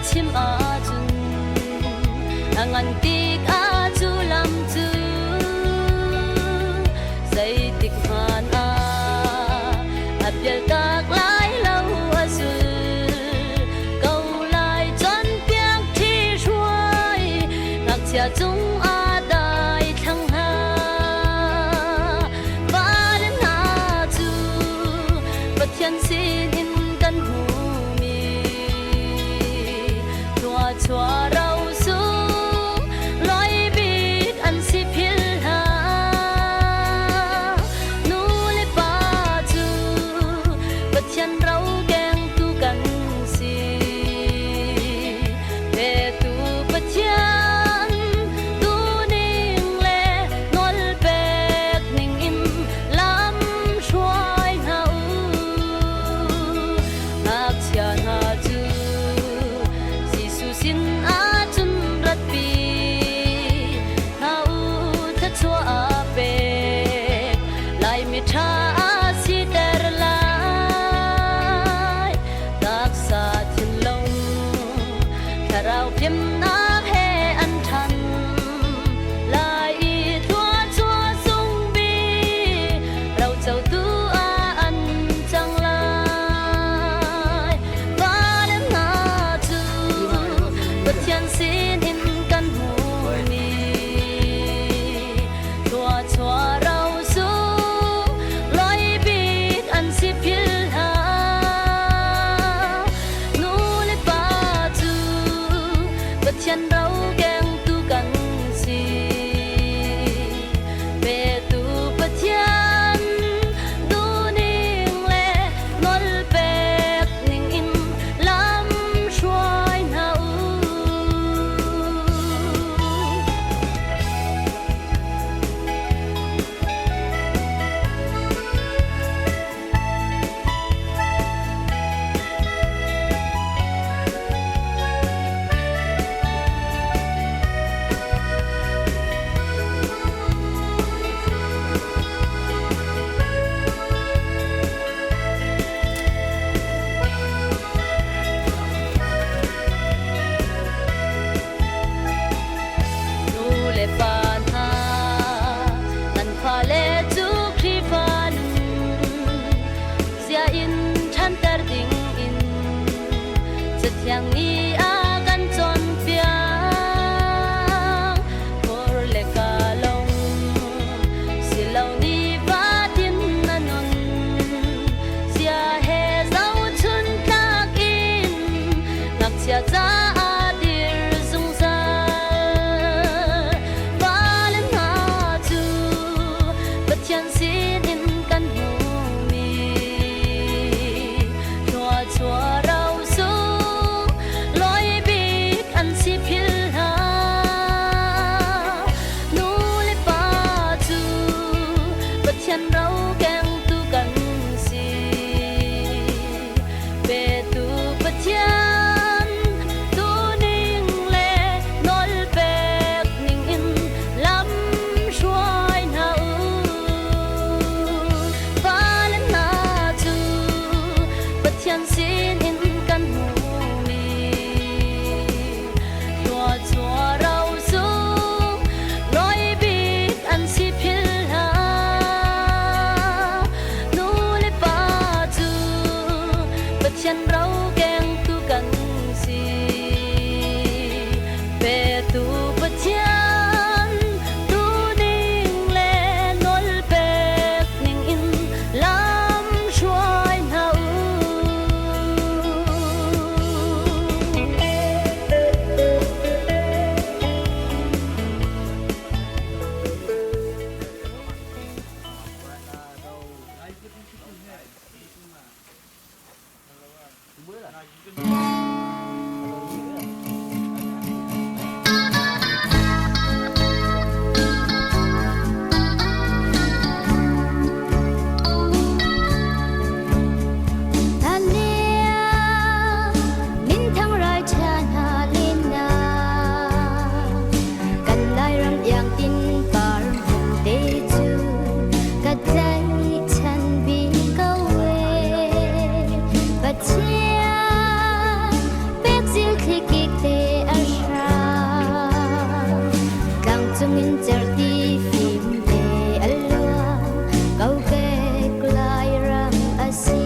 chim ajun angan tik aju lam chu say tik han a apial tak lai lau azul câu lai chọn piang thi ruai ngak chia chung a dai thang ha van na chu pathian sin in kan hu mi tua chua rau su loi bit an si phil ha nu le pa chu pathian rau keng tu kan si ve tu pathian tu ning le nol pek ning in lam shwai na u ngak chia na chu si su sin a chun rat pi na u tha chua a pek lai mi tha a si ter lai tak sa thin long tharau phim na he an than lai thua chua sung bi rau chau tu a an chang lai ba lem na chu pathian sin in kan hu mi thua chua rau su loi bit an si phil ha nu le pa chu pathian rau keng tu kan si ve tu pathian du ning le nol pek ning in lam shwai na u nu le pa na nan pha le chu khri phan sia in than ter ding in chathyang ni a kan chon piang kor le ka long silau ni ba tin nanon sia he zau chun tak in ngak chia cha a dir zung za ba lem na chu pathian sin in kan hu mi thua chua rau su loi bit an si phil ha nu le pa chu pathian rau keng tu kan si ve tu pathian tu in cher ti phim te alwa kau ke klai ram asi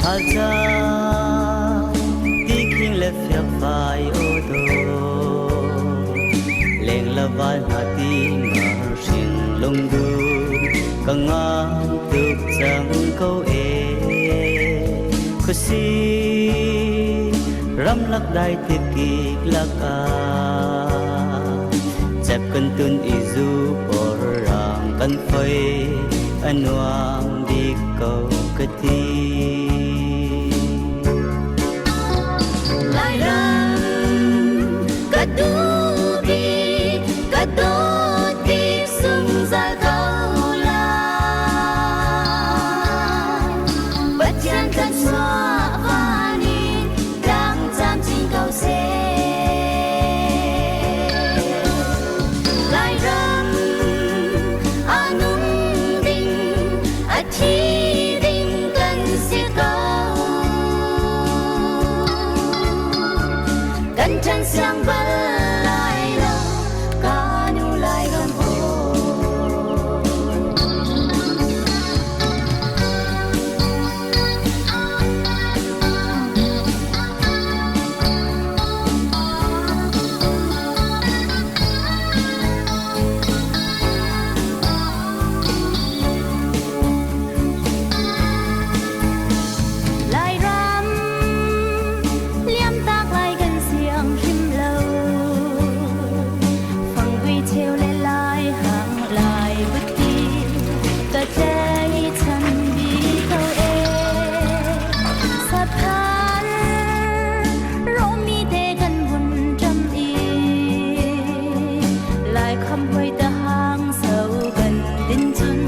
Thalcha ti king le phyak vai o do leng la vai na ti ngar shin long du kanga tuk chang câu e khusi ram lak dai ti ki laka chap kan tun izu por rang kan phai anwang di câu kati lai ram kadu bi kadu ti sung za câu la bất chân kan xóa vani đang chạm trên câu xe lai ram anung ding a thi ding kan si câu kan chân sang bal lai lo kanu lai ram o lai ram liam tak lai kan siang him lo phang quy theo lên lai hàng lai bất kỳ ta thấy chân đi câu e sát than rô mi te kan hun trăm y lai khăm quay ta hang sâu gần đến chân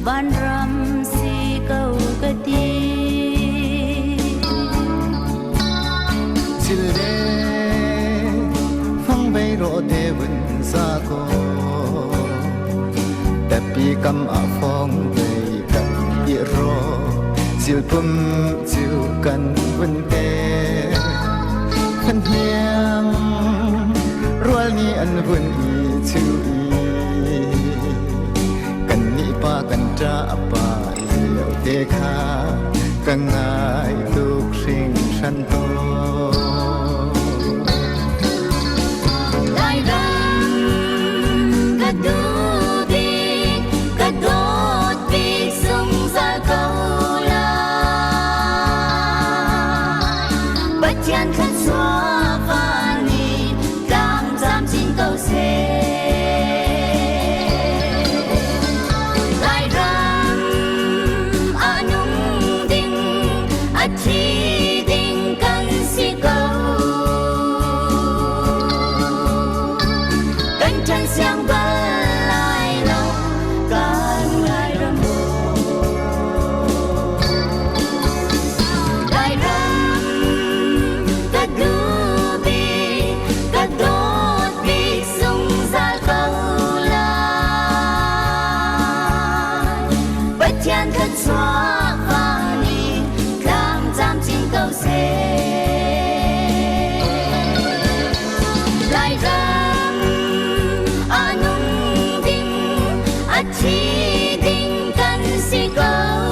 ban ram si câu cái ti Silde phong bay ro de vun sa ko tapi kam a phong bay kan i ro sil pum sil kan vun te khan hiam rual ni an vun i chu i kan ni pa kan tra pa leo te kha kan ngai tuk sing san to lai ram kadu bi kadot bi sung za câu la bất chân kan xóa vani đang chạm trên câu xe lai ram anung ding a thi ding kan si câu kan chân sang bal lai lo kan lai ram o lai ram kadu bi kadot bi sung za câu la bất chân kan xóa vani đang chạm trên câu xe lai ram anung ding a thi ding kan si câu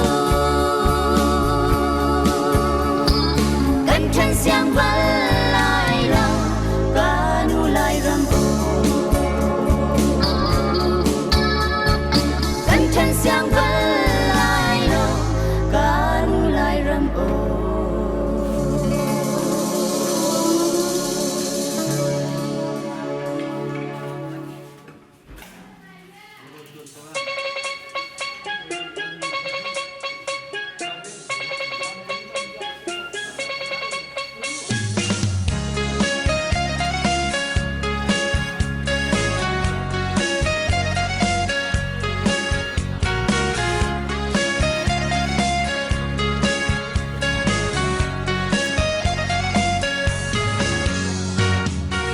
kan chân sang bal lai lo kanu lai ram o kan chân sang bal lai lo kanu lai ram o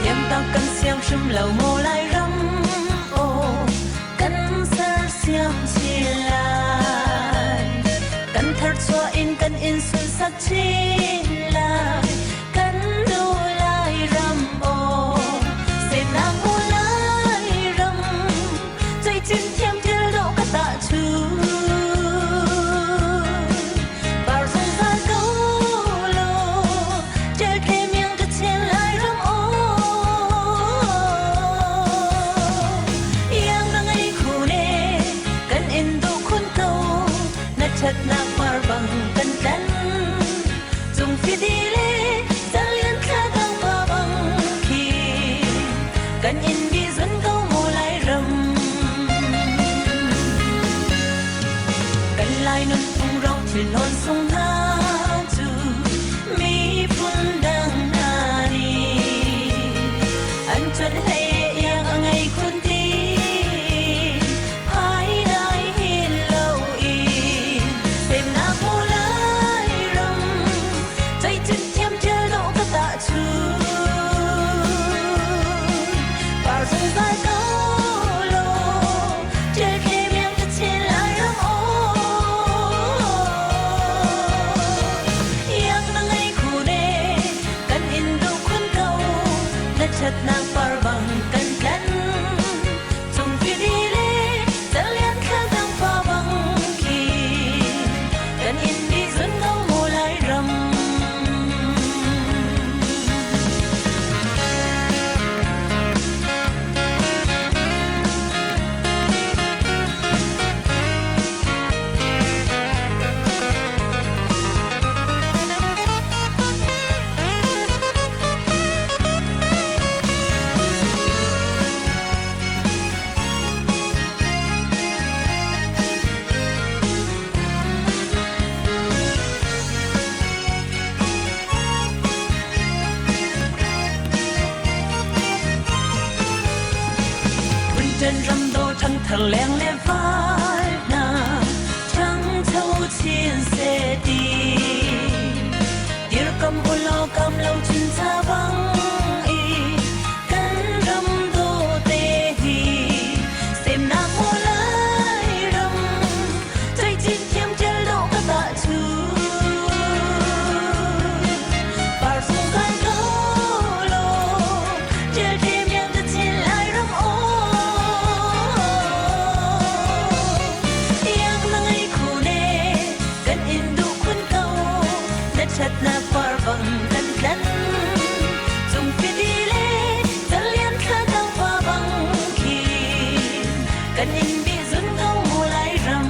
Yam tao kan siang shim lau mo lai ram o kan sar siam chi lai kan thar chua in kan in sun sak chi lai kan du lai ram o trên hồn sông tha chu mi phun đang nani anh chợt hay yang ngày khôn tin hai đại hiền lâu in xem na cô lại rầmใจจึงเทียมเจอโลกตะชูป่าสงสารเขาโลเจอแค่เพียงแต่เช่นไรรำโอยังนั่งไอ้คู่เน่กันอินดูคนเก่าและชัดนางปาร์บังกันกันจงฟิดีเล่จะเลี้ยงข้าทางฟ้าบังคีกันอินดีสุดเงาโมไลรำtrên râm đô trăng thờ leng lê vai na trăng châu chiên xe đi tir cầm u lo cầm lâu chân xa vắng y cánh râm đô tê hi xem na cô lại râmใจจิตเทียมเจอโลกตะชูป่าสงสารเขาโลเจอเทียมยังจะเช่นไรรำโอชัดหน้าฟ้าบังกันกันจงฟิดีเล่จะเลี้ยงข้าทางฟ้าบังคีกันอินดีสุนเงาโมไลรำ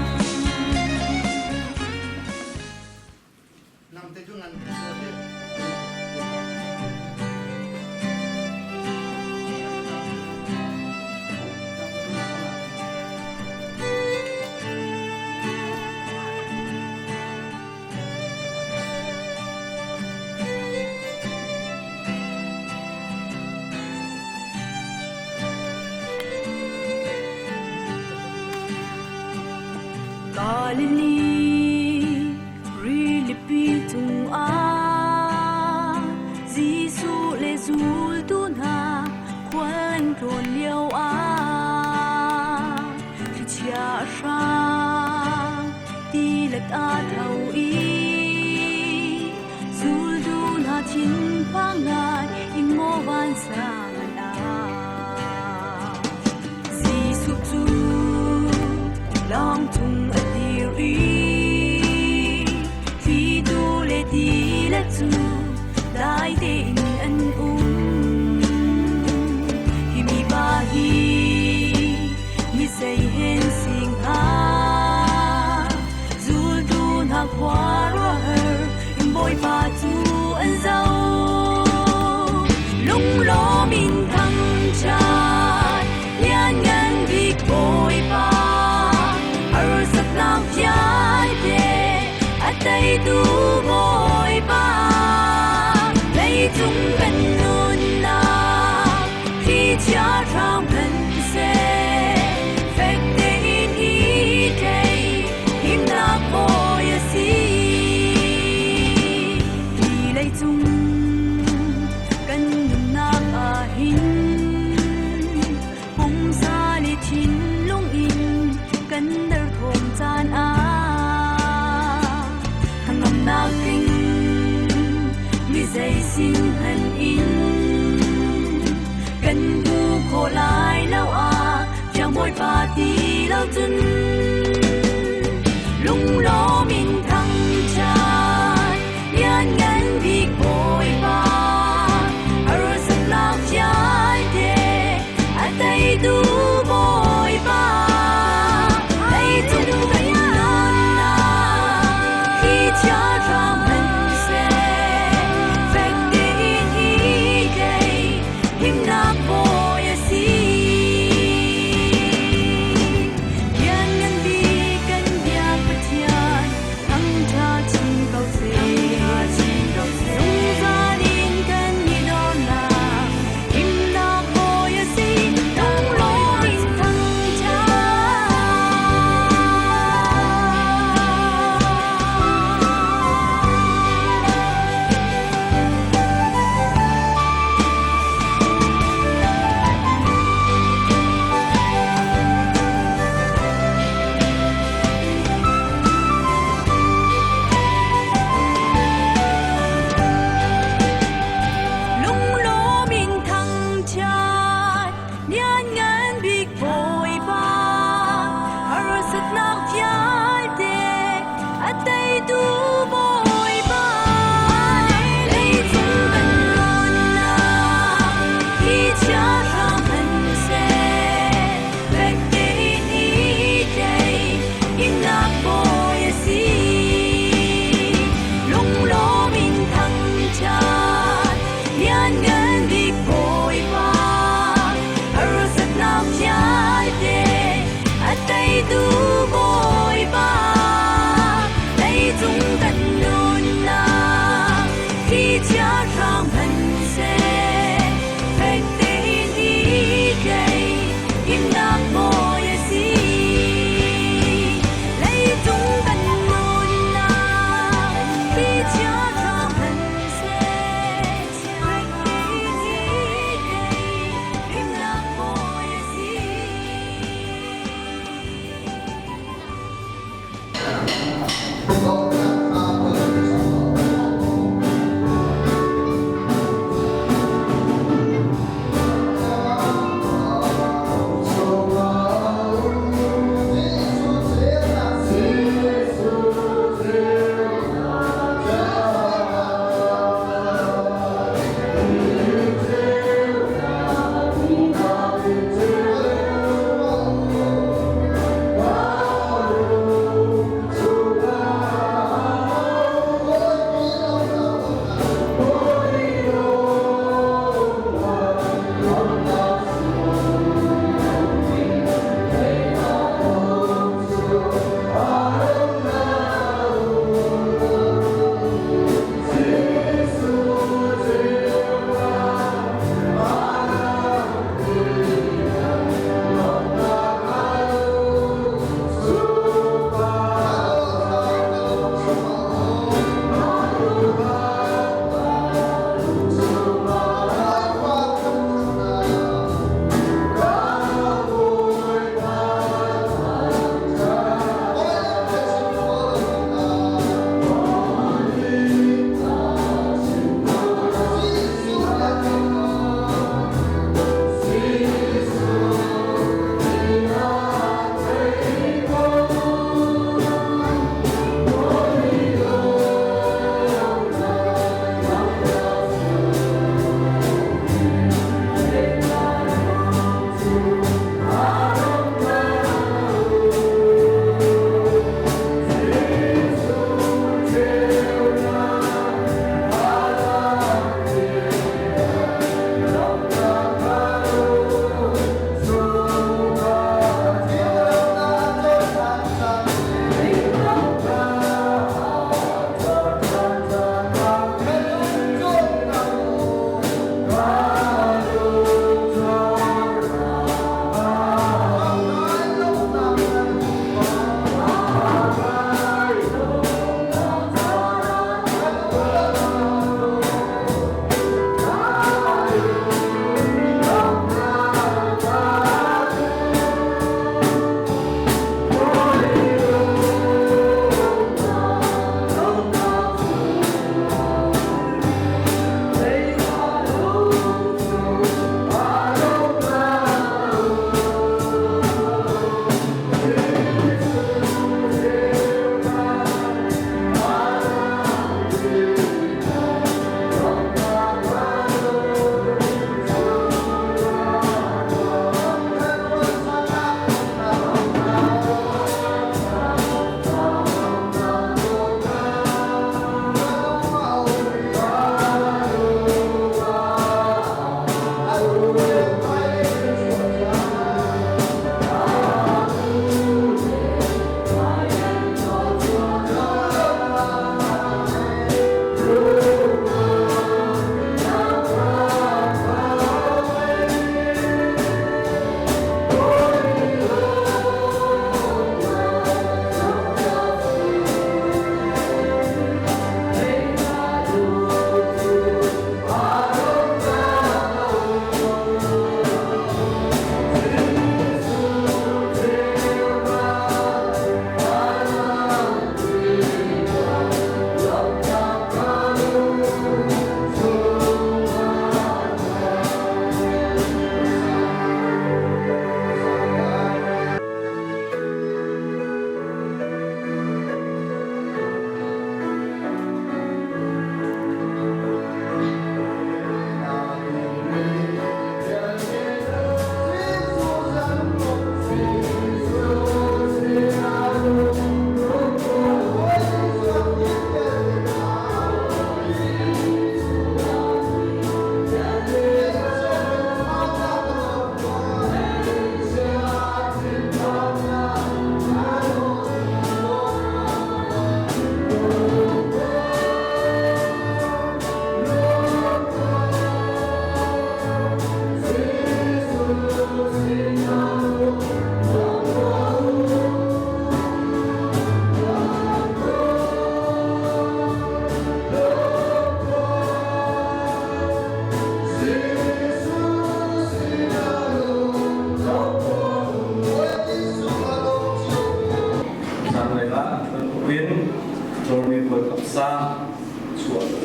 Kalini rilipi tung a Gisu le zul tu na kwan ron liao a Khi chia sang ti let a thau i Zul tu na chin phang ngai ing mo van sang a Gisu tu long tung khi tu lệ thì lệ tu đại đến ân khi mi ba hi mi say hen sing ha du tu na qua rồi im bồi ba tu ân dâu lung lo min thăng trai liên ngân việc bồi ba ở sắp làm trái đề ở đây tu bồi ba lấy chúng gần luôn na khi cha trong thân xe phép tên ý đây hiểm đã bồi si thì lấy chúng gần luôn na à hin hồng sa li chín lung in gần đời thôn gian a hàng ngầm na kinh mi dây xin hân in gần bu khổ lại lâu a chẳng môi ba tí lâu chân lung lo min thăng trai liên ngân việc bồi ba ở sân lạc trái đề ở đây tu bồi ba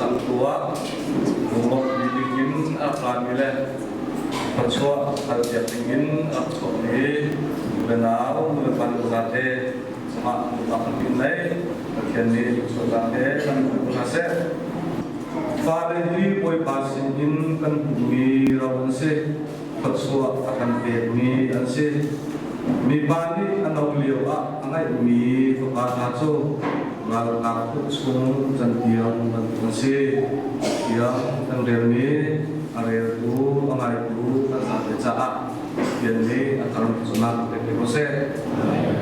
sang tua ngomong dingin apa nilai persoal hal yang ingin apa ni benar melepas berate sama apa nilai bagian ni berate dan berhasil pada ini boy pasingin kan bumi rawan se persoal akan beri anse mi bani anau liwa angai mi tukar hacu ngal kaput sung jantiang bensi yang tangdelmi area tu angai tu asal beca yang akan sunat dekose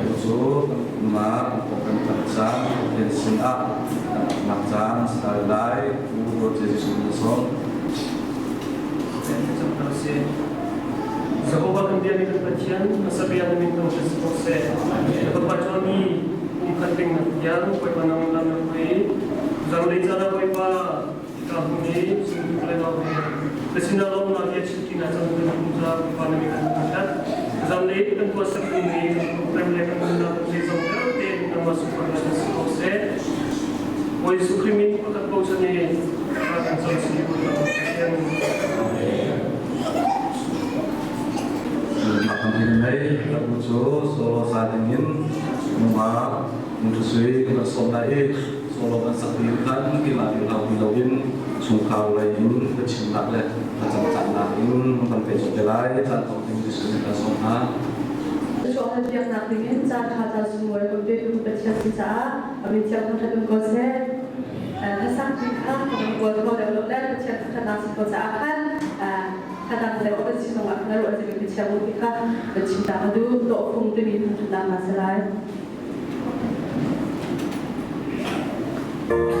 usul mar bukan terjang yang siap macam Salai untuk jadi sumber Sebuah kemudian itu kajian kesepian minum sesuatu. Tempat Journy di Tlcamnak yang kau panang dalam kau, zaman itu kau pa Khamh ni sungguh lelah. Kesinal lawan lagi cuci nasi untuk muda panang itu muda. Zaman itu kan kau seperti premier kan muda sesuatu, dan masuk ke dalam sesuatu. Kau sukrimin kau tak kau seni akan selesai kajian. Makan ini terbujuk solo saat ingin rumah industri kita solai solo kan saktikan kita dilawin sungkau lain kecilak leh macam-macam lain sampai sotelai atau industri kita soha soal yang nak ingin cara kata semua itu kecil saja, kami cakap tentang konsep, kesan kita buat model kecil kata semua akan kadang lewat ke situ nggak lalu aja kita kita bercinta itu untuk fungsi itu tentang masalah. Ôi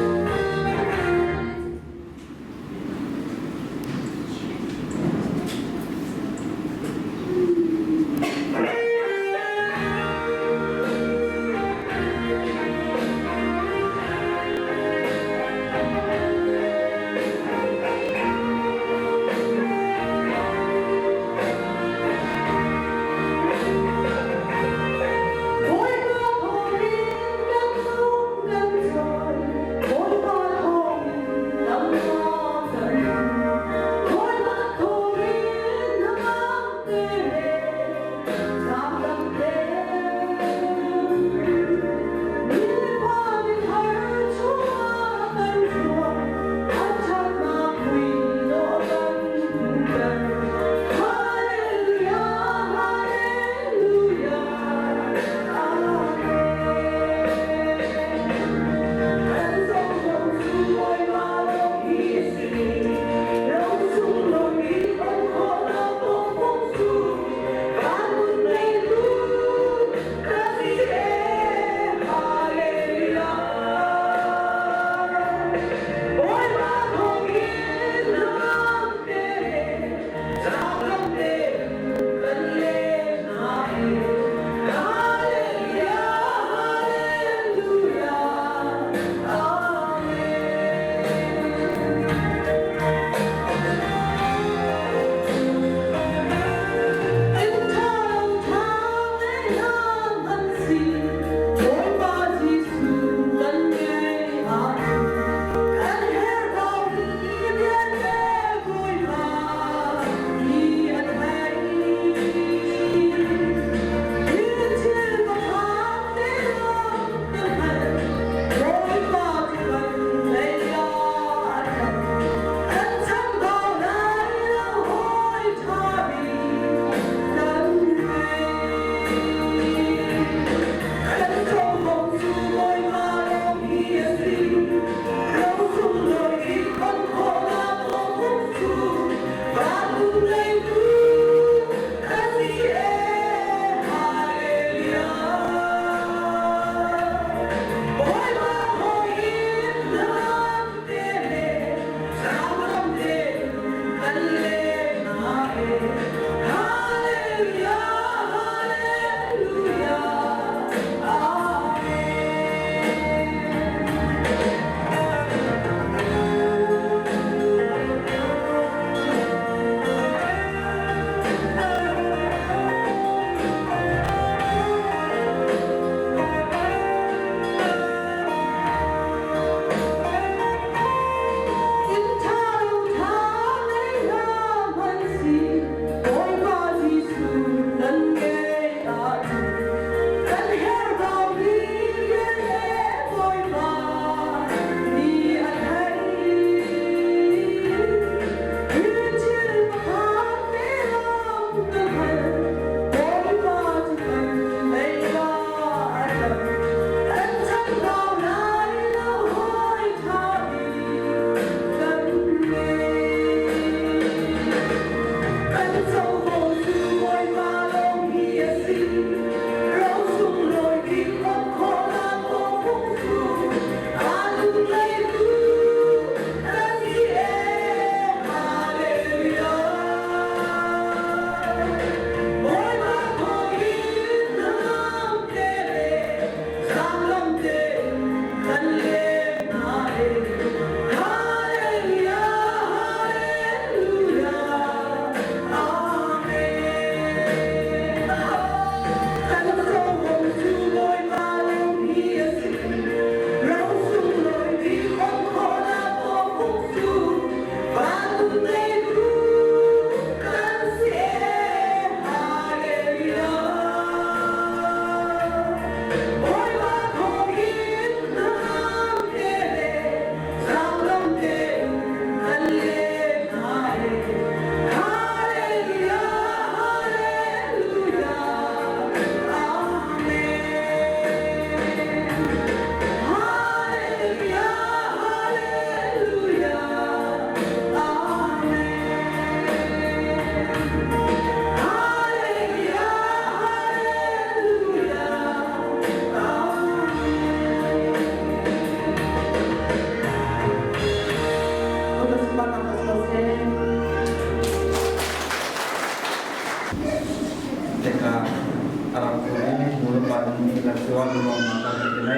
Tuan belum makan ini.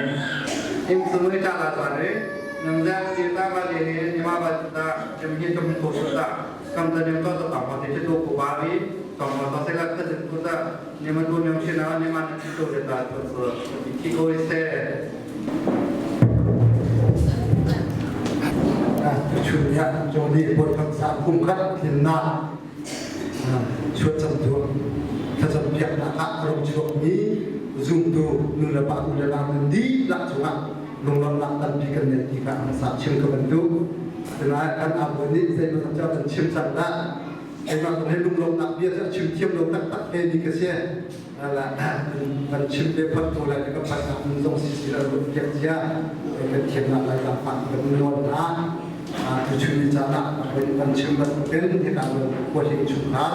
Im semua cara sehari, namanya kita balik ini lima bata, jemnya jam tujuh Khamh yang kau tetap masih itu Bawi, sama masih lagi itu kita lima tu yang sini lima itu kita terus ikut isi. Journy Journy buat Khamh kumkat Tlinชุดจำตัวถ้าจำเพียงนะอารมณ์ช่วงนี้zoom tu nula pak nula lam di lak cuma nulong lak dan bikin ni tiga masa cim ke bentuk dengan kan abu ni saya bekerja dan cim sana saya nak ni nulong nak biasa cim cim nulong nak tak ni kesia ala dan cim dia perlu lagi kepada nulong sisi lalu kerja kerja nak lagi dapat nulong nak tujuan cara dan cim berpen kita buat yang cukup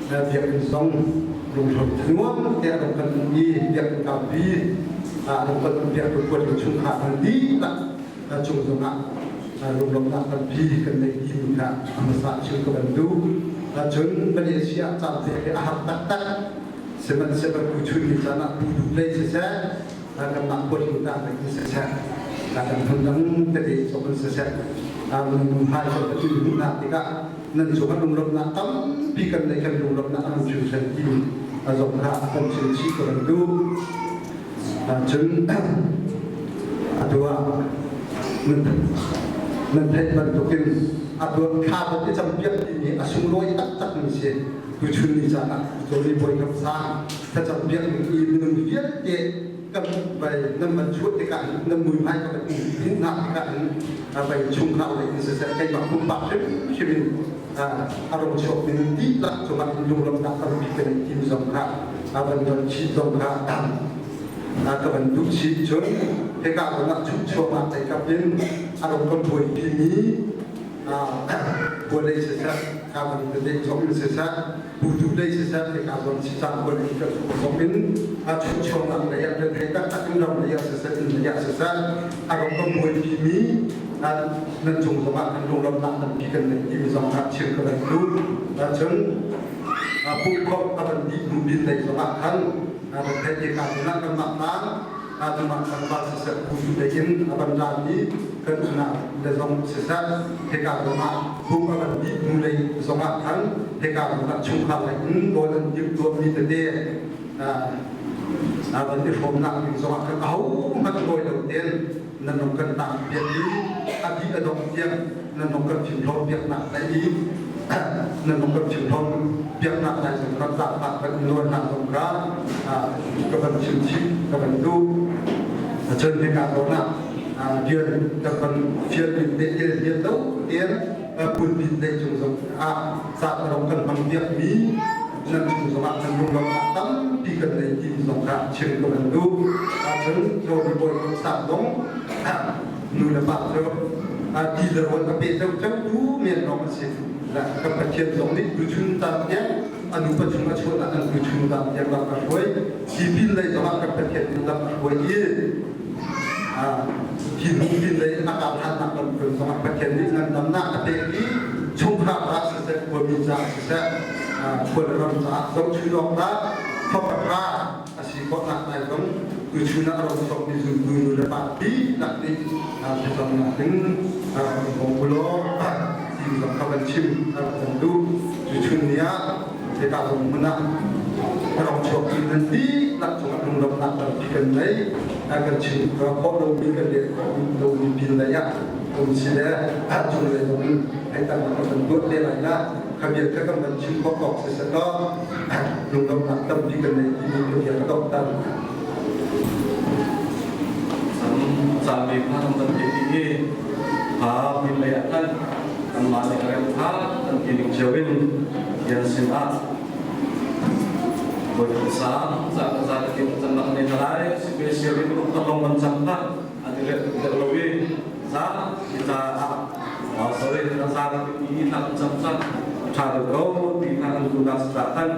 biar nulong lungkot semua dia akan di dia akan kapi akan dia berbuat cuma nanti lah cuma lungkot akan di kena di muka masa cuma bantu jun Malaysia sampai ahad tak sebenarnya berkucut di sana duduk lagi saja akan nak buat kita lagi saja akan hendak jadi sopan saja menghai seperti itu nanti kan nanti sopan lungkot nak bikin lagi lungkot nak akan sendiri azok ra akan cici kerendu jeng adua mentai bentukin adua khabat jampiak ini asung loi tak misi tujuan ni sana Journy boy Khamh jampiak ini minum viet ke kan by nam chuột ke kan nam mui mai ka tin na kan by chung khao le se kai ba kum ba shirin arong chok ni di la cuma lung nak kan bikin tim zongkha aban don chi zongkha ka ban du chi chon he ka nak chu cho ma tai ka bin arong kon boi pi ni boleh sesa ka ban de chok sesa budu le sesa he ka don chi chang boleh ka chok bin chu cho nak le ya de he ka ta kum ram le ya sesa ni ya sesa arong kon boi pi ni nên dùng cho bạn thành lông nak dan bikin ini zongkha cir keran tu jeng pukul akan dibin dari zongkha dan dari kami nak makna cuma kalau sesuatu budu dayin akan jadi kena dezong sesuatu heka rumah pukul akan dimulai zongkha heka rumah cungkha lain boleh dua minit deh akan diform nak zongkha kau macam boleh deh nên nó cần tạm biệt đi đi ở đồng tiền nên nó cần chuyển thông việc nặng tại đi nên nó cần chuyển thông việc nặng tại sự nó giảm bạc vẫn luôn nặng đồng ra các bạn chuyển chi các bạn du trên cái cả đó là tiền các bạn phiên để tiền đấu tiền buồn tiền để dùng dùng sao nó cần bằng việc mỹ nên chúng ta bạn cần dùng tắm thì cần để tìm dùng cả trên các bạn du trên rồi đi bồi sản đóng nuôi là bạn rồi đi rồi các bạn đâu chắc đủ miền nó mà xin là các bạn chuyện giống như cứ chúng ta nhé anh cũng chúng ta chọn là anh cứ chúng ta nhé là các bạn thì pin này cho các bạn chuyện chúng ta các bạn gì thì pin này là các bạn làm cần cần cho các bạn chuyện này là nắm nát cái gì chúng ta đã sẽ của mình ra sẽ củaเราจะต้องช่วยเราได้เพราะว่าอาชีพของเราในต้องคือช่วยเราต้องมีส่วนดูแลปฏินักที่จะต้องถึงของบุรุษที่ต้องเข้าไปชิมต้องดูช่วยนี้ที่การลงมือนั้นเราชอบกินนั่นดีนักชมลงนักต้องกินไหนการชิมเราพอเรามีกันเด็กเรามีกินอะไรอย่างผมเสียจุดเลยตรงนี้ให้ตั้งแต่เป็นตัวเด็กอะไรนะขบวนการกำลังชิมประกอบเสร็จแล้วลงนักต้องกินกันในที่มีเกี่ยวกับตั้งสามีพระธรรมติที่พาบินเลยท่านทำมาในการพาท่านกินเชวินยันสินอาบทสามจากกินจันทร์ในทลายสิบเชวินรุกตะลงมันจังพักอันนี้เรียกเดลวีซาอิตาสวัสดีท่านสาธุที่ทำจังจังชาดกเอาที่ทางจุฬาสถาน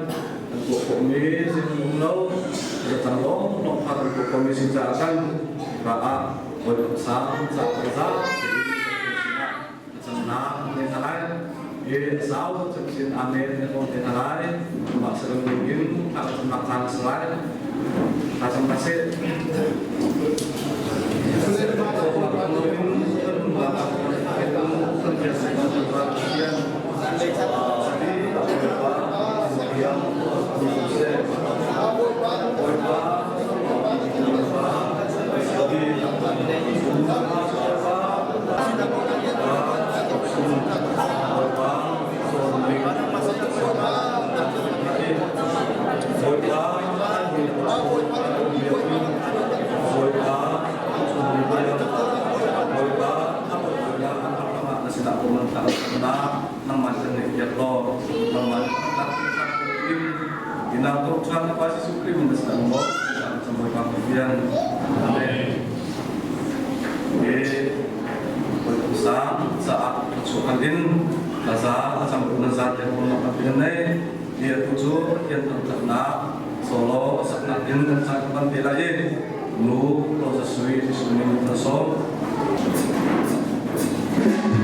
พวกผมนี้สิ่งนู้นเราจะทำลงลงพาพวกผมนี้สิ่งจะกันbahwa bersama sama senang dengan ini sahaja cepat amin dengan dengan masalah mungkin kalau senang Salai Terima kasih. Saat sukatin kasar sampai nazar yang mengenai dia tujuh yang Tlcamnak Solo saknatin dan sakupan tilaye lu proses suwi sunni tersom. Con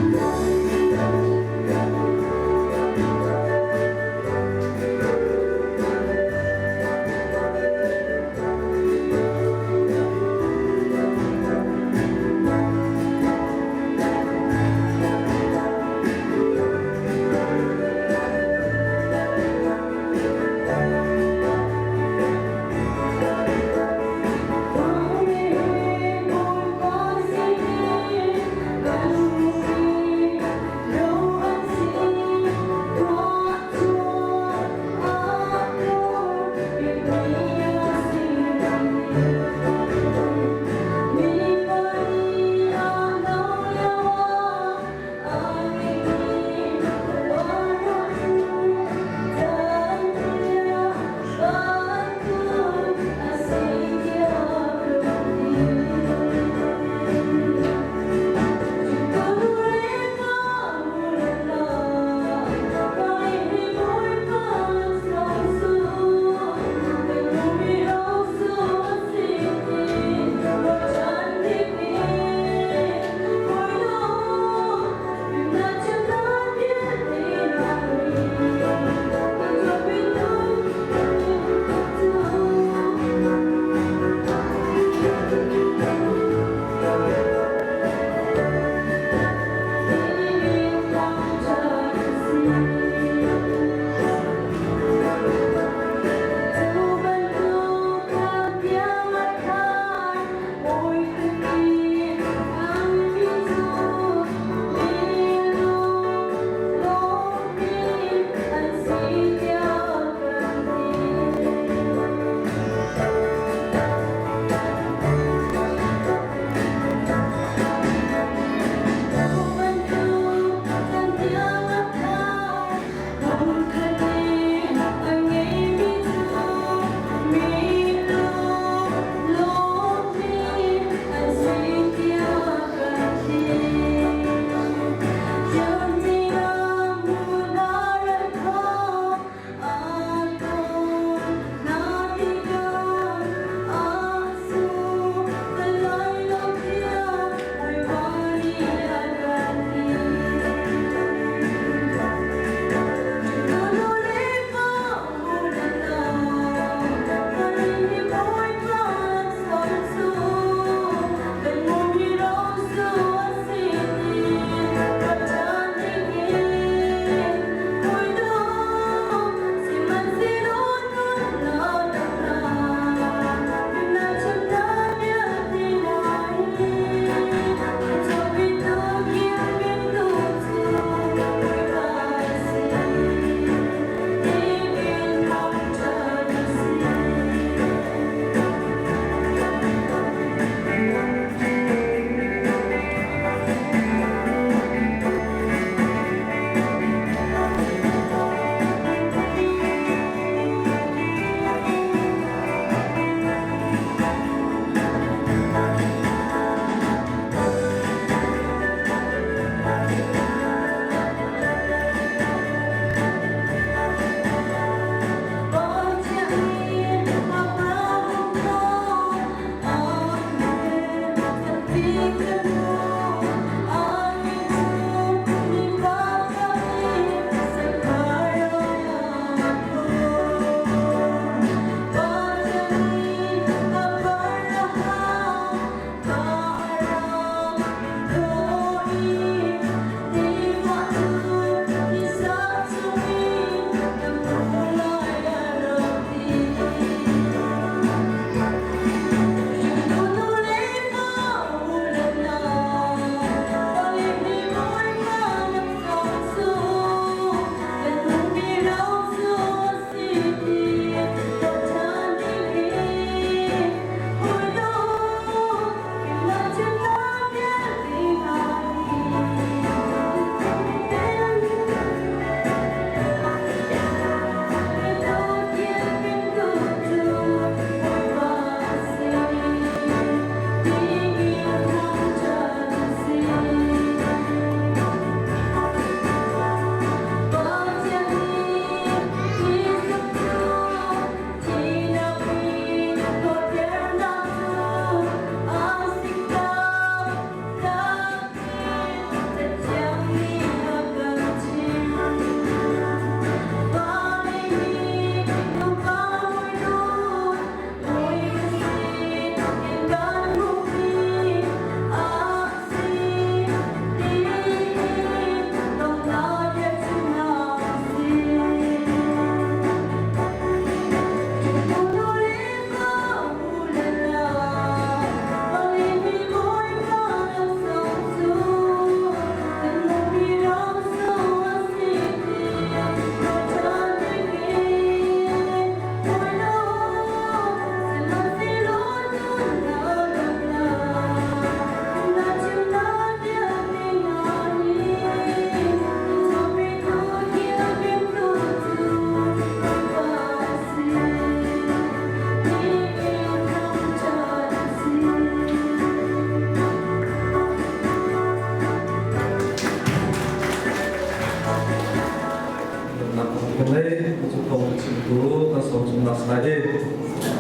สิ่งทุกข์ส่งสมรักษาดี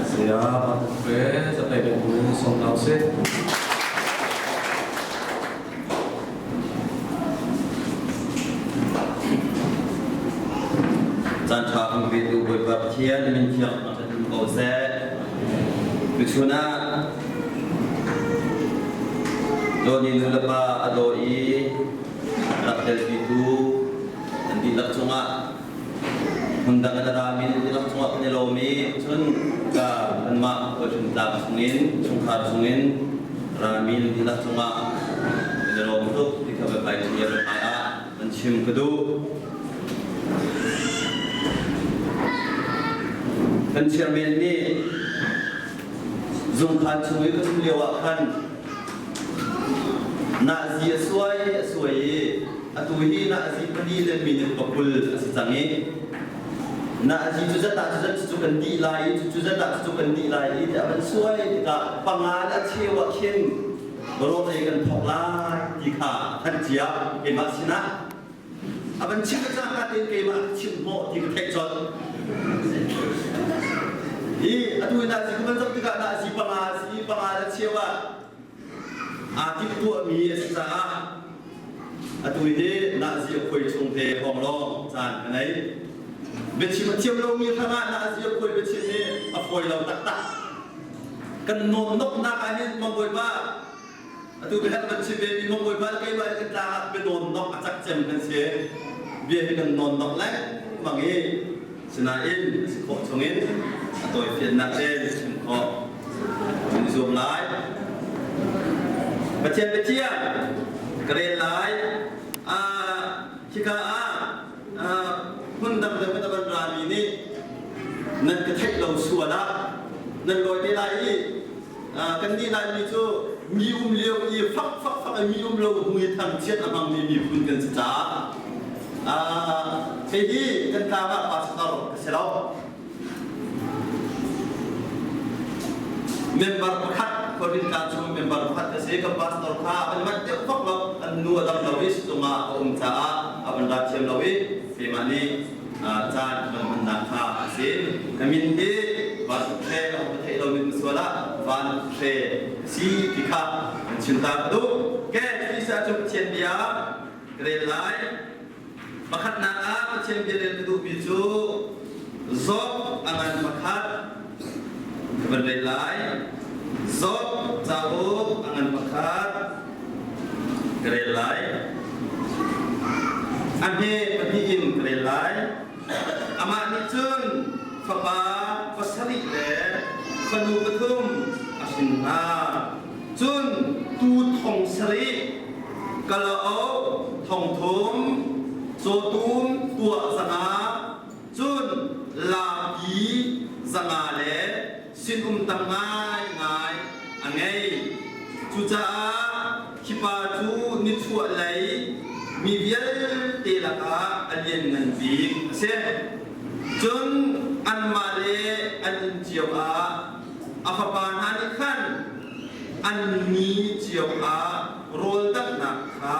เสียเพื่อจะไปเป็นผู้ส่งเราเสียจันทราอังกฤษดูบทบาทเทียนมินเทียนมาถึงโกเซบิชุนาโดนีนุลปาอโดอีรักเดลบิดูอันดีลักจงะหุ่นดังนารามินดีลักจงะเนโลมีชุนกาอันมาโอชุนตาสุงินชุนขาสุงินรามินดีลักจงะเนโลมทุกที่เขาไปที่ยาเป็นอาอันชิมกระดูเป็นเชียร์เมนนี่ซุ่มขันช่วยก็ทุเรียวขันนาซีสวยอตุฮีนาซีพนีเลนมินปกุลสิจังนี้นาซีจุดจุกันดีไลจุดจุกันดีไลแต่มันสวยกับปังงานเชี่ยวเข่งบรมเอกันถกลายดีค่ะท่านเจียเกมาสินะมันชิมจ้าการเกมาชิมโมที่เทคจอนatu nasi kebentuk juga nasi pengas cewa ati tu mi sa atu ini nasi koi chung te hong long jan nai bechim chiam lo mi thanga nasi koi bechim ni afoi lo tak tak kan non nok na ani mongoi ba atu behat bechim ni mongoi ba kai ba kan ta be non nok achak chem kan se bia kan non nok lai mangi sinain sikok chungin tôi phiền nặng lên họ dùng lái và trên chia cái lái khi cả hun đâm đâm cái đâm ra mì ní nên cái thách đầu xùa đó nên gọi cái lái cái đi lái mì cho miu liêu y phắc miu lâu mùi thằng chết là bằng mì phun cần trả cái gì cần ta mà bắt đầu cái xe đâu member pakat korin kacung member pakat kasi ke pastor kha aban mat te fak lo an nu adam lawis tunga cha aban da chem lawi femani chan man na kha asin kamin hi was the of the lo min swala van the si tikha cinta tu ke bisa chu chen dia gre lai pakat na a chen dia tu bisu zop angan pakat berdilai zot jauh angan pakat kerelai ane pediin kerelai amat nicun fapa pasari le panu betum asinha cun tu thong sari kalau thong thum sotum tua sanga cun lagi sanga le sin tam ngai angai chu cha khipa chu ni chu lai mi vial te la ka alien ngan bi se chun an ma le an chiao a fa pan han khan an ni chiao a rol tak na kha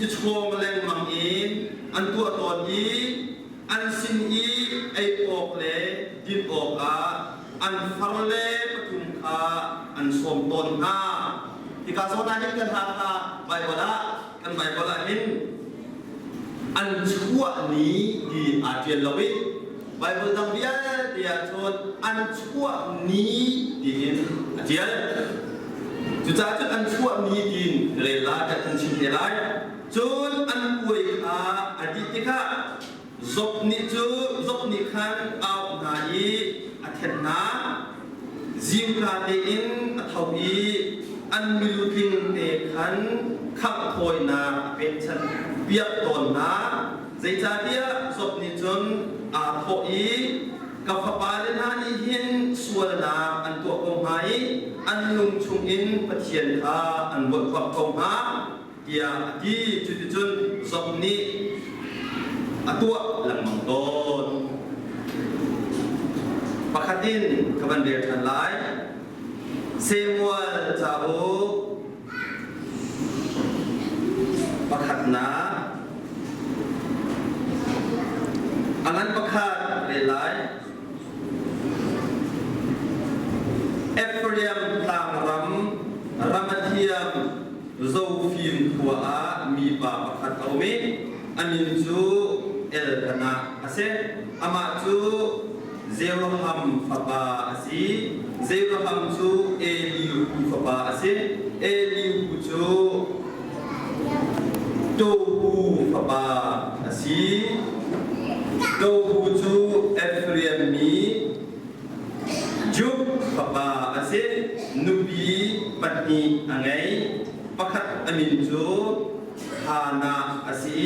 i chom leng mang in an tu ton yi an sin yi ai ok le din ok a an farle patum kha an som ton ha tika sona hin kan ha kha bible kan bible hin an chua ni di atian lawi bible dang bia dia chon an chua ni di hin atian chu cha chu an chua ni din le la ka kan chin te lai chon an pui kha adi tika zop ni khan au na yi athen na zim ka te in athawi an miluting te khan khak thoi na pe chan piak ton na zai cha dia zop ni chon a thoi ka phapa le na ni hin sual na an to kong hai an lung chung in pathian kha an wo kwap kong ha dia di chu chun zop ni atua lang mang ton pakatin kabandir thalai semual jauh pakatna angan pakat relai mi amin chu el kana ase ama chu Zeroham fapa asi Zeroham chu eliu fapa ase eliu chu Tohu fapa asi Tohu chu Ephraimi Juk fapa ase Nubi patni angai Pakat amin chu Hana asi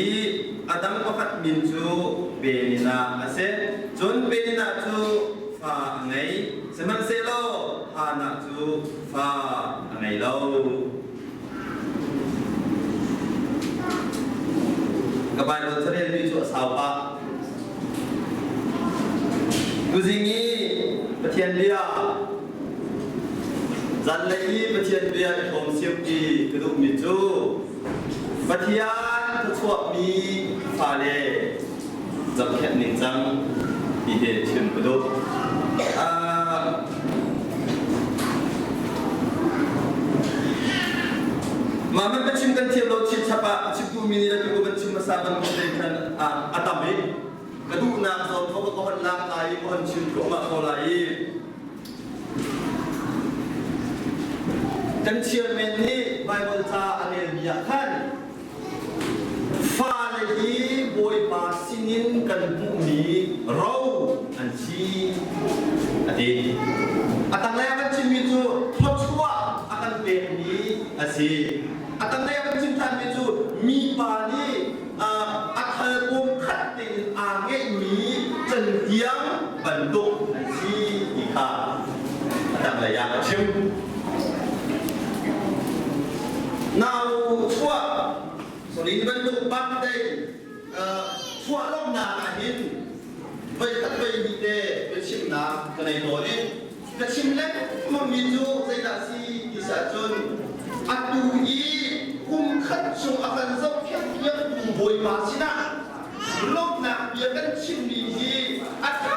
Adam pakat min chu Benina ase John Benina chu Fa angai Seman selo Hana chu Fa angai lo Kapan ko sa rin dito asawa Kuzingi Patian dia Zanlai patian dia Om siap di keduk mitu Patian kecuak mi Fale Zakat ninjang Ihe cium keduk Mama macam kan tiap laut capa cipu mini lagi ko macam masakan kan atame keduk nak so kau kau lang lai kau cium kau mak kau lai dan chairman ni Bible ta anel dia kan fa lagi boy pasinin kan bumi raw anci adi atang lai macam itu thotwa akan behni asi atang lai macam tan itu mi pani akhal kum khatin ange mi cendiang banduk anci ikha atang lai yang macam now chua sorry banduk bandai chua long na ahin bai kat bai mi te chim na kanai no ni ka chim lek ma mi ju zai da si isa chun atu i kum khat chung akan zap khyat khyat boi ma sina long na bia kan chim mi hi ata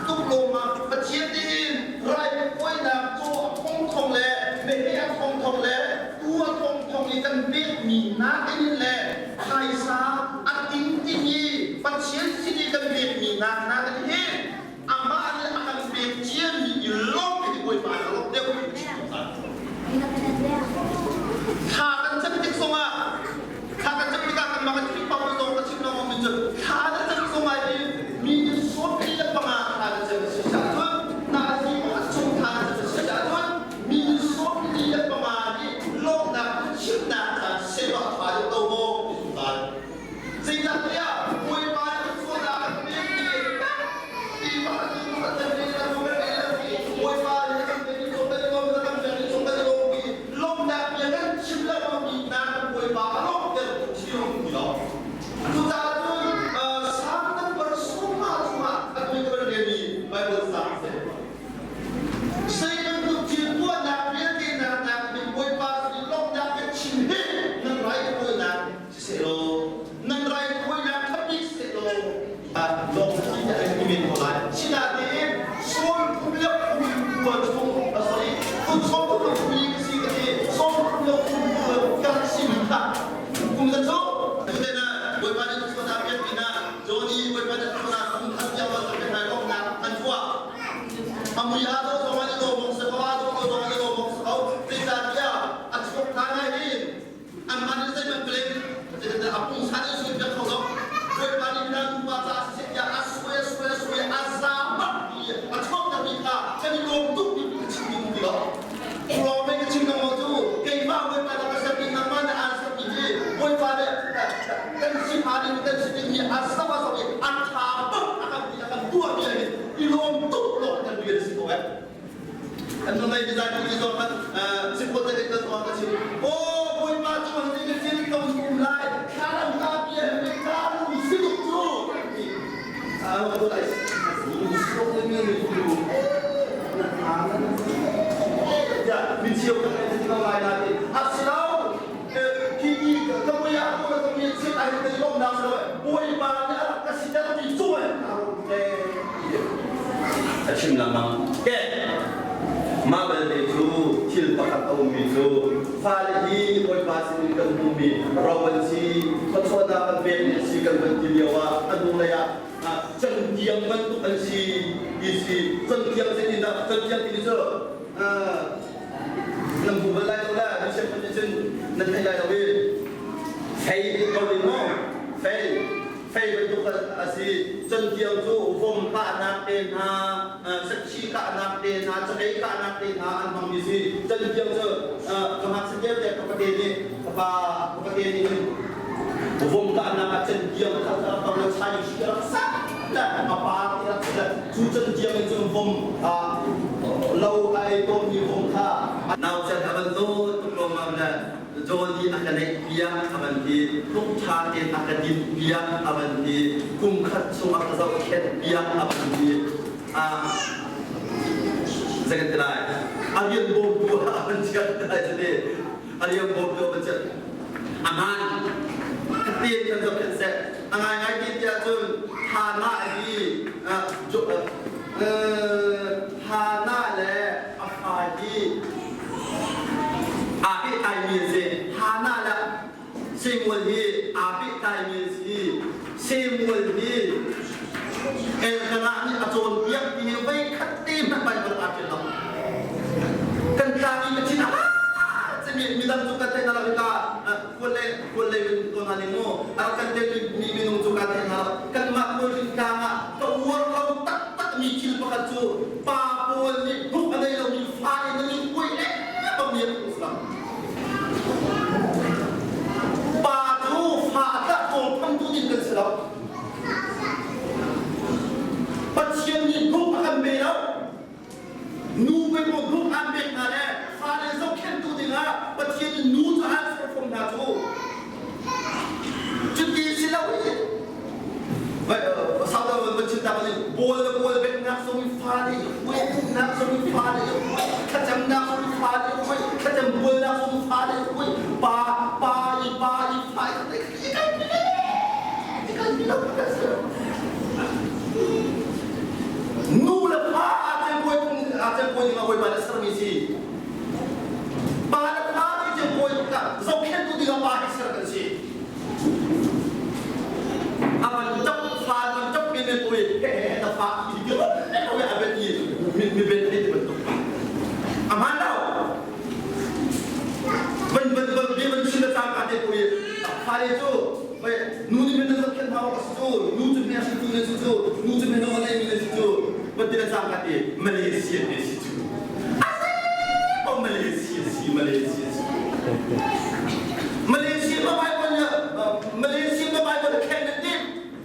tuk lo ma pathian din rai koi na cho thong thong le me he thong thong le tua thong thong ni kan be mi na in le khai sa ating ti ni pathian si ni kan be mi na na he ama ni akan be chian mi long ni boi ma lo de ko kha kan chak tik songa kha kan chak tik kan ma kan tik pa lo ka chim lo mi ju kha kan chak songa ni mi so pi la pa ma kha kan chak si sa tu na si ma chung kha kan chak si sa tu mi so pi la pa ma ni lo na chim na ka se lo pa lo to mo ta sing la ya boi ma so na ka ni ti ma ni ma ta ni la mo ka ni boi ma ni ka ni so ta lo ka ni so ta lo ki lo na ya kan chim la mo mi na boi ma lo ke chi lo ki lo tu ta tu sam ta par so ma at mi ko ni ni Bible sa se sai na tu chi tu na ri ti na na mi boi pa ni lo na ke chim he na rai ko na se lo na rai ko na ka ni se lo lo ki ta ni mi ko la chi na de so ku le ku ku so sorry ku so ku ku ni si ke so ku le ku ka si mi ta ku na so de na boi pa ni so na ke na Journy boi pa ni so na ku ta ya ba ke na lo na an kwa amui ado so ma ni lo mo se pa ado ko so ma ni lo mo so ti ta ya a chok ta na hi an ma ni sai ma blek de apung sa ni so ke ko lo boi pa ni na ku pa ta se ya aswe azama a chok ta mi ta ke ni lo tu ni chi ni lo lo me ke chi no mo tu ke ma boi pa ta sa pi na ma na a sa pi ni boi pa de kan si pa ni kan si ni asa wa so ni a tha ba akan tua ni ni lo tu lo kan bi si ko an no mai design ni so kan si ko te ke so ka si o boi pa chu ni ke si ni ko ku lai ka la ka bi me ka lu si tu tu wa ko lai ni so ni ni tu na ka ya mi chi o ka ni ka lai na ti a si lao ki ki ka mo ya ko ka mi si ai ni lo na so boi pa ni ka si ta ni tu chim la mang ke ma ba le chu til pakat au mi chu fa le hi oi pa sin kan มูมีเราวันที่พัฒนาการเป็นสิ่งกันเป็นที่เดียวว่าอันนู้นเลยจังเกียงมันตุกันสีอีสีจังเกียงเส้นนี้นะจังเกียงที่นี่เจอนำบุบไล่ตัวละดิฉันเป็นดิฉันนั่นให้ไล่ตัวเองไฟก็เลยมองไฟเป็นตุกันสีจังเกียงจู่วงกานักเดินหาสักชีกานักเดินหาจะให้กานักเดินหาอันบางทีสิจังเกียงจู่กำลังสังเกตแต่ประเด็นนี้ประเด็นนี้วงการนักจังเกียงเขาจะต้องใช้ชีวิตสักแต่apa tidak sudah susun dia mencuri bom lau ai bom di bom kha nau chan aban tu tuklo mamna Journy akan naik biak aban di tuk chatin akan di biak aban di kumkhat sum akan zau khet biak aban di jangan terai alian bom dua aban jangan terai jadi alian bom dua macam aman ketin kan zau khet angai dia tu Hana ini, Hana le, apa ini? Api kami sih, Hana le, semua ini, api kami sih, semua ini. Kerana ini ajon biak ini baik hati sampai berarti lah. Kan kami macam apa? Minum juga teh nala kita, boleh tuan alimu, akan teh minum juga teh nala. Kan makmur kita, kau orang tak mikir pakatu, papun ni, bukan ada yang mifai, ni kue apa dia Islam. Patu fata kau pantu di Islam. Pasien ni bukan berau, nu bukan ambil nala. Fare so ken tu dinga patien nu to answer from that to jadi silawi sauda bercinta balik bol bet nak so mi fare we nak so mi fare kacam nak so mi fare we kacam bol nak so mi fare we pa fare ikan bilang nu la pa atem boy ni boy pada sermisi pada hari je boy kita zoken tu dia pakai serkan si aman jap minit boy dah pak dia boy abet ni mi bet ni betul aman tau ben dia sudah tak ada boy hari tu boy nu ni minit zoken mau tu nu tu ni asyik tu ni tu nu tu minit mana ni tu betul tak ada Malaysia ni situ Malaysia Malaysia pada Canada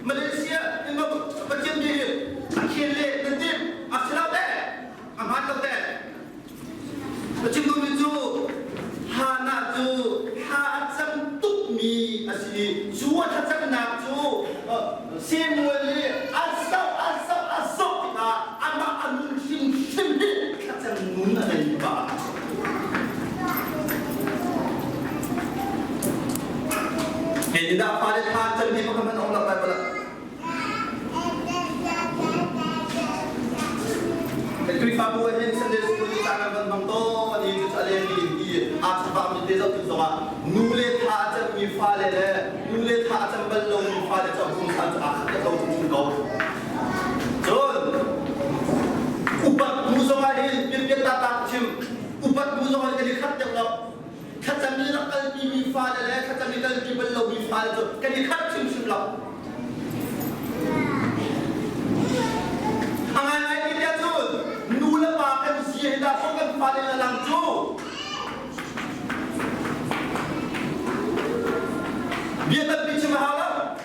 Malaysia ini macam ni akhirnya nanti asal deh amat deh macam tu hana tu hacam tukmi asli jual hacam nak tu semua ni asal kita amak anun sim hacam nuna ni bah Ini dah pada hati ni bukan Allah Taala. Jadi Bawi ini sendiri seperti tangan bangto ini salai ini asbab ni desa tu semua. Nulit hati mifale le, nulit hati belum mifale jauh kumsan akhir jauh kumkau. Jod, ubat musuh ini biar tak cim, ubat musuh ini khat jauh. Kata mina kalbi mifal le, kata mina kalbi belum mifal tu, kan ikat cim lah. Angai dia tu, nula pakai siapa dah pakai mifal le langsung. Dia tak bincang mahalah.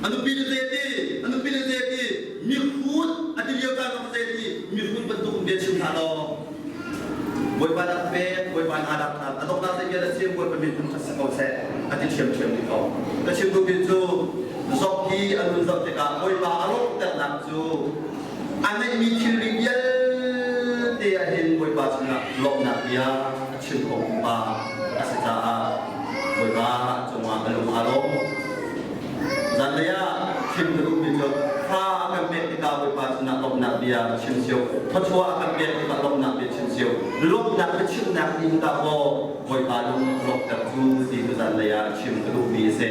Anu pilih jadi, mirhut ada dia kan apa jadi, mirhut bentuk dia cinta lo. Boy pada pet, boy pada adat, atau nanti dia sim boy pemimpin kau saya, ada cium di kau. Kecil tu bintu, zoki anu zoki kau, boy baru ternak tu. Anak mikir dia, dia hin boy pada lok nak dia, cium kompa, asyik boy pada cuma belum alom. Dan dia cium dulu bintu. Akan biar kita berpas nak lom nak dia cium-cium. Percuma akan biar kita lom nak dia cium-cium. ลบนักเป็นชื่อนักดินตาโบไว้ปาลุงลบกับจูดีตุจันเลยอาชิมกระดูกบีเซ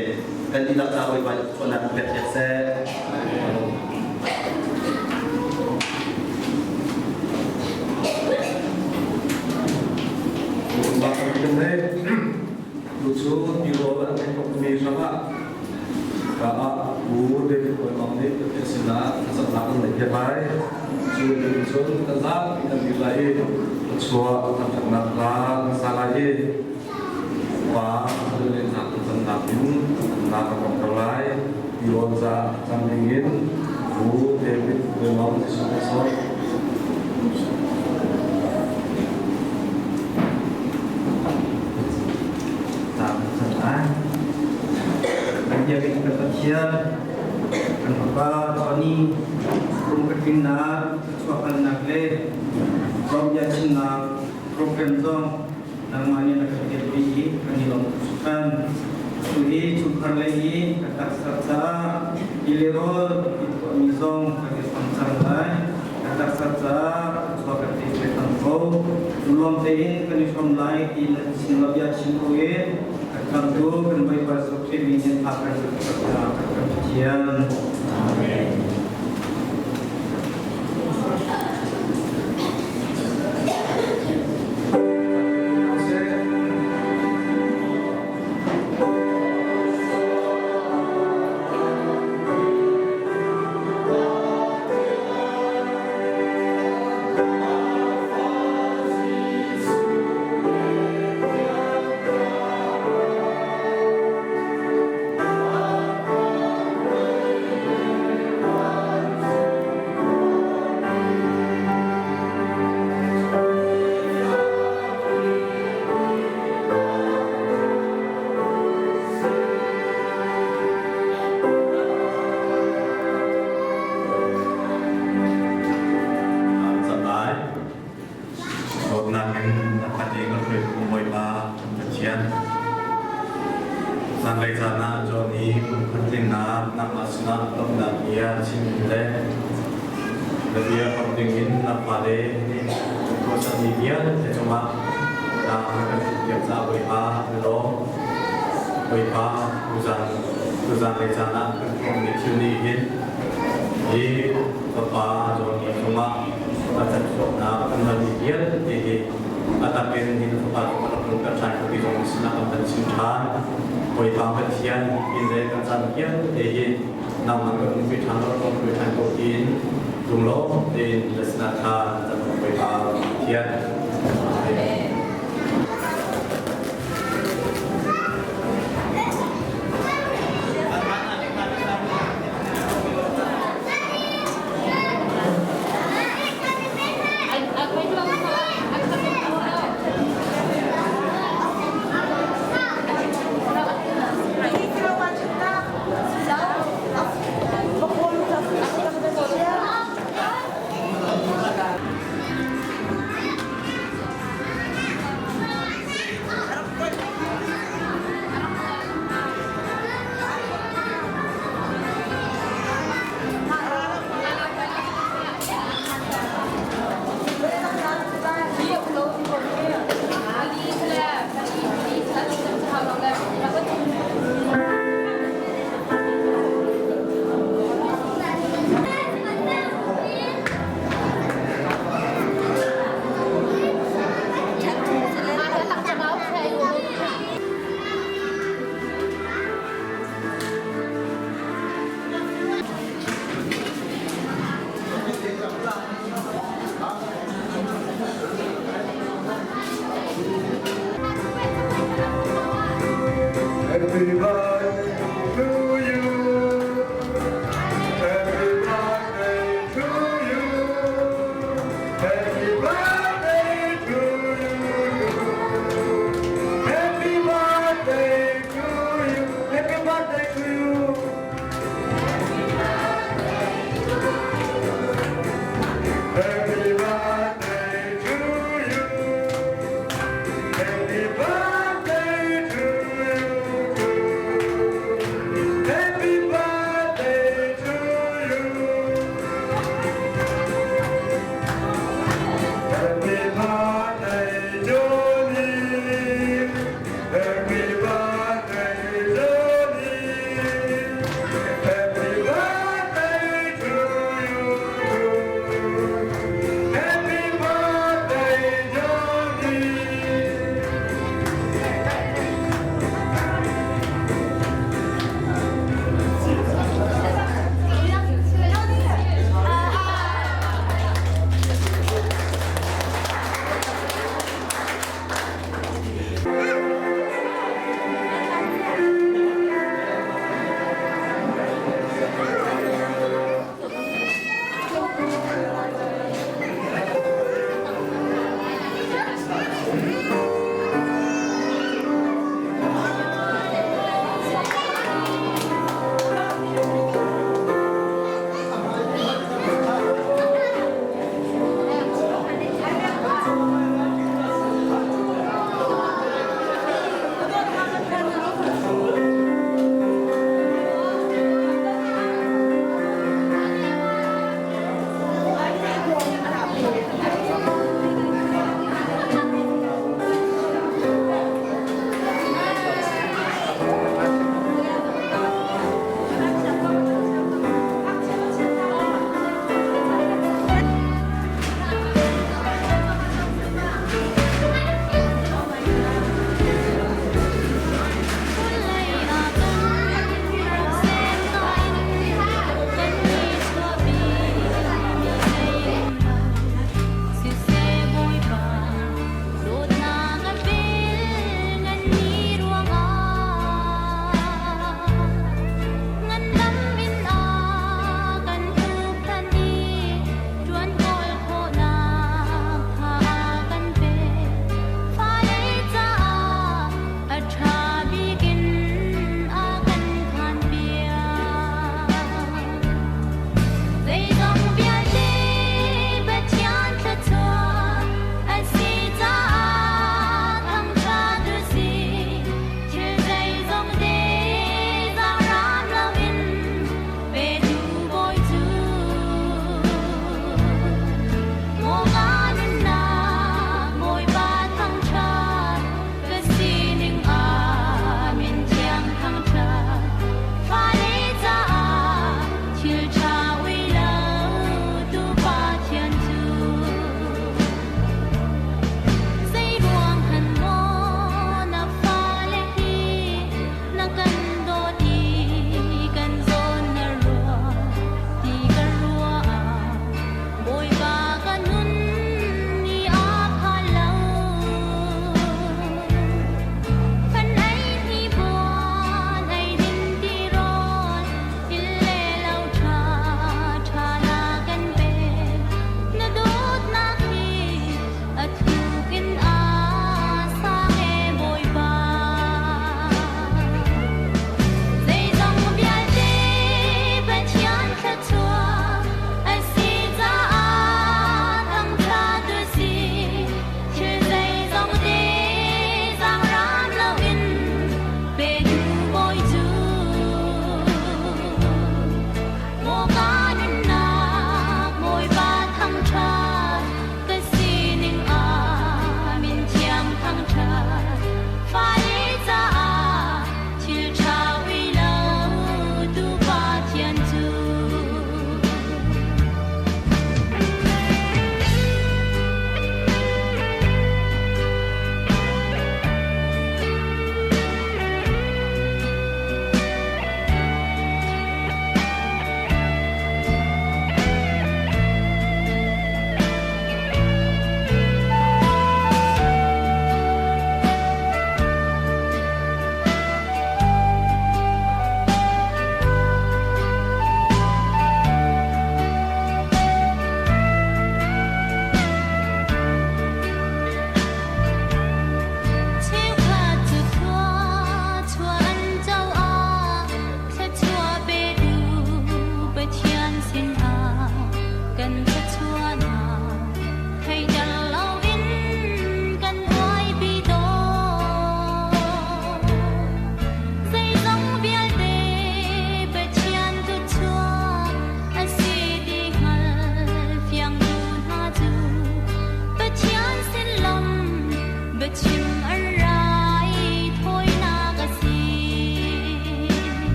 กันที่รับตาไว้ปาชนักเป็ดเจเซบางคนเนี่ยดูชูดีโร่แล้วไม่ต้องมีสระก็บูเด็กคนมองนี่เป็นสิ่งนั้นสำหรับคนเด็กไปชูดีชูตั้งแต่ที่มีอะไรชัวร์ทำจากนักล่าสลายว่าเรื่องนักสำนักยินนักของกลายโยนจะจำเป็นยินบูเด็กคนมองที่สุดสุดjadi kepastian kenapa Journy mungkin nak suapan nakle program nak program zong namanya nak jadi kanilong sukan suri cukar lagi kata serta ilirol itu mizong kaki sponsor lain kata serta suapan tikletan kau belum tehin kanishom lain di sinlabia sinkoe Kantu kan baik pasuk minyak akan kemudian. Amin. Salai sana Journy Tlin nak masna nak ia cimde lebih pentingin nak pada proses dia cuma nak kerja Bawi lo Bawi uzan sana komunikasi ini apa Journy cuma ada nak kembali dia jadi tapi ini tempat perlukan saya di dalam senang dan cinta Bawi Persian ini kan sangat jadi nama kami bertanggung jawab bertanggung jawab jumlah di lesnata dan Bawi Persian.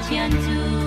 chian chu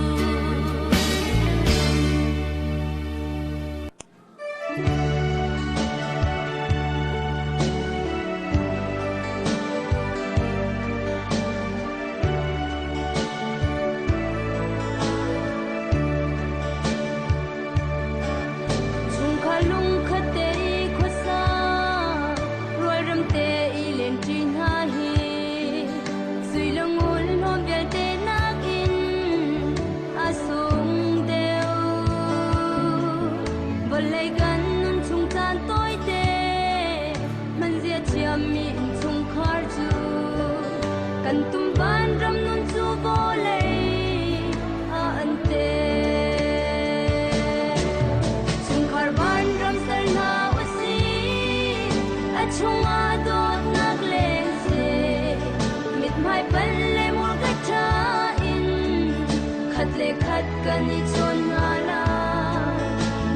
กันอีชนหาลา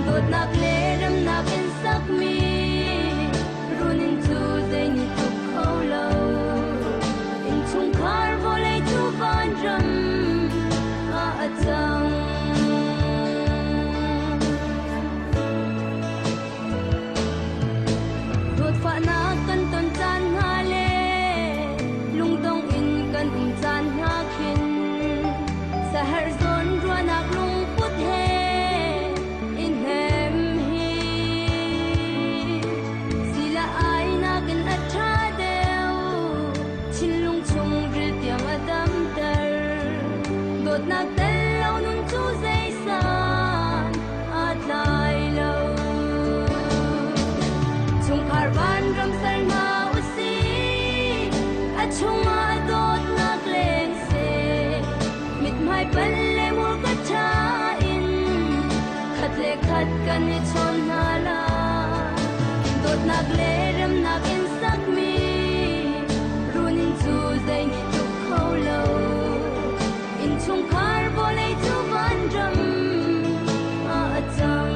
โดดนักเลรำนักอินสักมีรุนินจูใจนิทุกเขาเล่าอินชุงคาร์โบเลยจูบานรำอาจังโดดฝ่านักกันต้นจานหาเลลุงต้องอินกันจานหาขินสะหรซนรัวนักลุงพุทธเฮอินเฮมฮีศิลาไอนักอัฐาเดวชินลุงชงริลเตียงอดัมเตอร์โดดนักเตลเลานุนจูใจสานอาทลายเลาชงคาร์บานรำสันมาอุซีอาชงมาโดดนักเลงเซมิดไม่เป็นเลมูกชาอินขัดเลขัดกันในชนหาลาโดดนักเลรำนักอินสักมีรุนินจูใจนิทุกเขาเล่าอินชงคาร์โบเลยจูบานรำอาจัง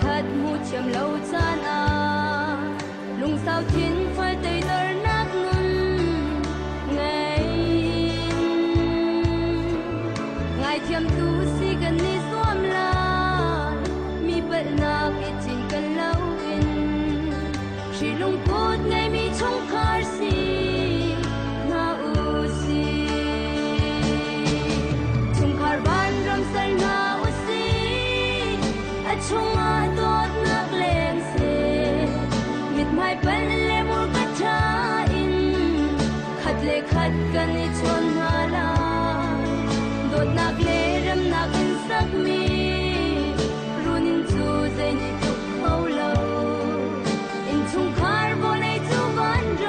ขัดหูเชื่อมเล่าจานอาลุงสาวทิ้นไฟเตยเดินนักนุนไงเทียมตูสีกันนี่สวมลามีเปิดนักอิจินกันเล่าอินชีลุงพูดไงมีชงคาร์ซีนาอูซีชงคาร์บานรำสันนาอูซีชงมาโดดนักเลงเซมิดไม่เป็นเลมูกชาอินขัดเลขัดกันในชนหาลาโดดนักเลรำนักอินสักมีรุนินจูใจนิทุกเขาเล่าอินชงคาร์โบเลยจูบานร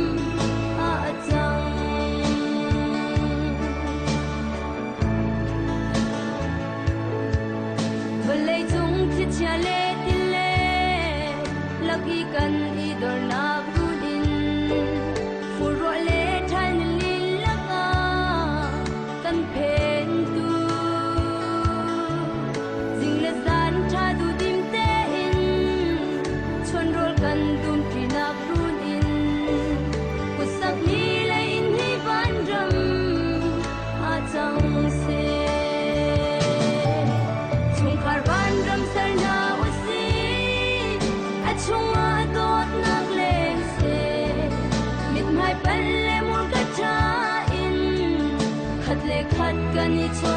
ำอาจังบเลยจุงคิดเชเลติเลลักอีกันอีดอร์นักรูดินฟูรอเลทันลินลักอากันเพนตูสิงเลสานชาดูดิมเตอินชวนรอกันดุมที่นักรูดินกุสักมีเลยอินที่บ้านรำอาจังเซชงมาโดดนักเลงเซมิดไม่เป็นเลมูกชาอินขัดเลขัดกันในชน